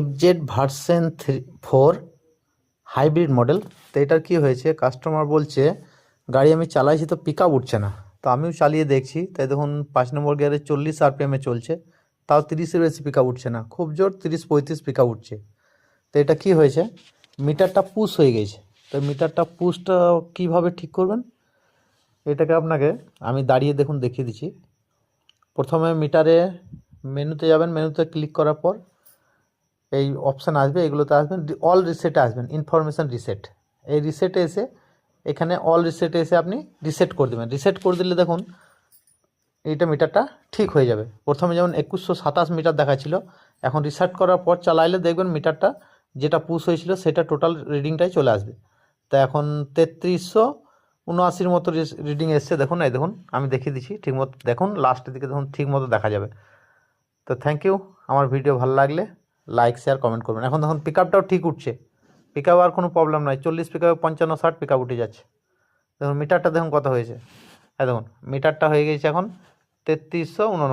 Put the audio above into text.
FZ version 4 hybrid model. তো এটার কী হয়েছে, কাস্টমার বলছে গাড়ি আমি চালাইছি তো পিক আপ উঠছে না। তো আমিও চালিয়ে দেখছি, তাই দেখুন 5 নম্বর গিয়ারে 40 RPM চলছে, তাও 30-এর বেশি পিক আপ উঠছে না, খুব জোর 30-35 পিক আপ উঠছে। তো এটা কী হয়েছে, মিটারটা পুশ হয়ে গেছে। তো মিটারটা পুশটা কীভাবে ঠিক করবেন, এটাকে আপনাকে আমি দাঁড়িয়ে দেখুন দেখিয়ে দিচ্ছি। প্রথমে মিটারে মেনুতে যাবেন, মেনুতে ক্লিক করার পর এই অপশান আসবে, এগুলোতে আসবেন, অল রিসেটে আসবেন, ইনফরমেশান রিসেট। এই রিসেটে এসে এখানে অল রিসেটে এসে আপনি রিসেট করে দেবেন। রিসেট করে দিলে দেখুন এইটা মিটারটা ঠিক হয়ে যাবে। প্রথমে যেমন 2127 মিটার দেখাচ্ছিল, এখন রিসেট করার পর চালাইলে দেখবেন মিটারটা যেটা পুশ হয়েছিল সেটা টোটাল রিডিংটাই চলে আসবে। তো এখন 3379 মতো রিডিং এসছে, দেখুন এই দেখুন আমি দেখিয়ে দিচ্ছি ঠিক মতো, দেখুন লাস্টের দিকে দেখুন ঠিক মতো দেখা যাবে। তো থ্যাংক ইউ। আমার ভিডিও ভালো লাগলে লাইক শেয়ার কমেন্ট করবেন। এখন দেখুন পিক আপটাও ঠিক উঠছে, পিক আপ আর কোনো প্রবলেম নাই, 40 পিক আপে 55-60 পিক আপ উঠে যাচ্ছে। দেখুন মিটারটা দেখুন কত হয়েছে, হ্যাঁ দেখুন মিটারটা হয়ে গেছে এখন 3389।